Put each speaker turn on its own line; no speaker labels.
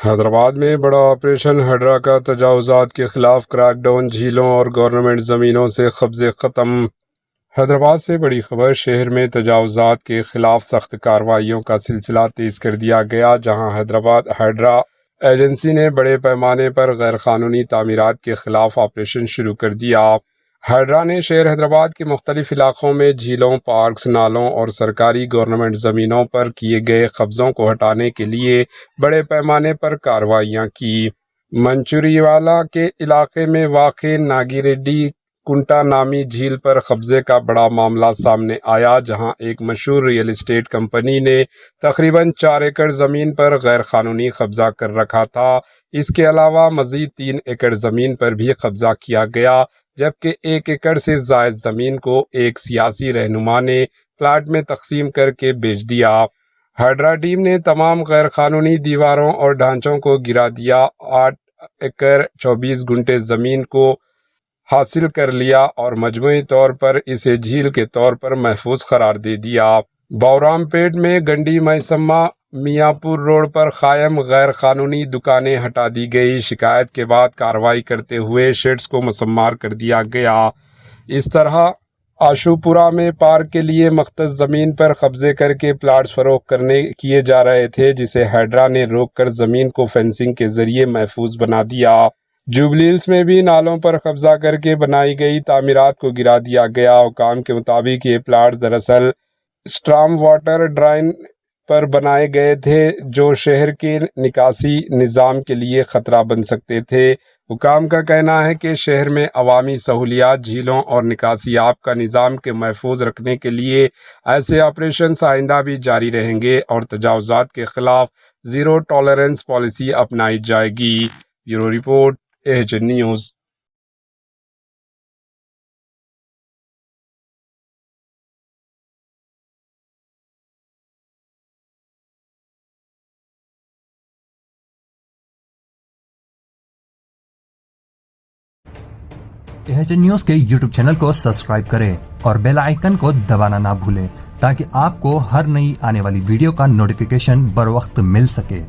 حیدرآباد میں بڑا آپریشن ہیڈرا کا تجاوزات کے خلاف کریک ڈاؤن، جھیلوں اور گورنمنٹ زمینوں سے قبضے ختم۔ حیدرآباد سے بڑی خبر، شہر میں تجاوزات کے خلاف سخت کارروائیوں کا سلسلہ تیز کر دیا گیا، جہاں حیدرآباد ہیڈرا ایجنسی نے بڑے پیمانے پر غیر قانونی تعمیرات کے خلاف آپریشن شروع کر دیا۔ ہیڈرا نے شہر حیدرآباد کے مختلف علاقوں میں جھیلوں، پارکس، نالوں اور سرکاری گورنمنٹ زمینوں پر کیے گئے قبضوں کو ہٹانے کے لیے بڑے پیمانے پر کارروائیاں کی۔ منچوریوالا کے علاقے میں واقع ناگیریڈی کنٹا نامی جھیل پر قبضے کا بڑا معاملہ سامنے آیا، جہاں ایک مشہور ریئل اسٹیٹ کمپنی نے تقریباً 4 ایکڑ زمین پر غیر قانونی قبضہ کر رکھا تھا۔ اس کے علاوہ مزید 3 ایکڑ زمین پر بھی قبضہ کیا گیا، جبکہ 1 ایکڑ سے زائد زمین کو ایک سیاسی رہنما نے پلاٹ میں تقسیم کر کے بیچ دیا۔ ہیڈرا ٹیم نے تمام غیر قانونی دیواروں اور ڈھانچوں کو گرا دیا، 8 ایکڑ 24 گنٹے زمین کو حاصل کر لیا اور مجموعی طور پر اسے جھیل کے طور پر محفوظ قرار دے دیا۔ بورام پیٹ میں گنڈی محسمہ میاں پور روڈ پر قائم غیر قانونی دکانیں ہٹا دی گئی۔ شکایت کے بعد کارروائی کرتے ہوئے شیڈز کو مسمار کر دیا گیا۔ اس طرح آشوپورہ میں پارک کے لیے مختص زمین پر قبضے کر کے پلاٹس فروخت کیے جا رہے تھے، جسے ہیڈرا نے روک کر زمین کو فینسنگ کے ذریعے محفوظ بنا دیا۔ جوبلی ہلز میں بھی نالوں پر قبضہ کر کے بنائی گئی تعمیرات کو گرا دیا گیا۔ حکام کے مطابق یہ پلاٹس دراصل اسٹارم واٹر ڈرین پر بنائے گئے تھے، جو شہر کے نکاسی نظام کے لیے خطرہ بن سکتے تھے۔ حکام کا کہنا ہے کہ شہر میں عوامی سہولیات، جھیلوں اور نکاسی آب کا نظام کے محفوظ رکھنے کے لیے ایسے آپریشنز آئندہ بھی جاری رہیں گے اور تجاوزات کے خلاف زیرو ٹالرنس پالیسی اپنائی جائے گی۔ Bureau report, AHN news.
AHN news کے YouTube چینل کو سبسکرائب کریں اور بیل آئیکن کو دبانا نہ بھولیں تاکہ آپ کو ہر نئی آنے والی ویڈیو کا نوٹیفیکیشن بر وقت مل سکے۔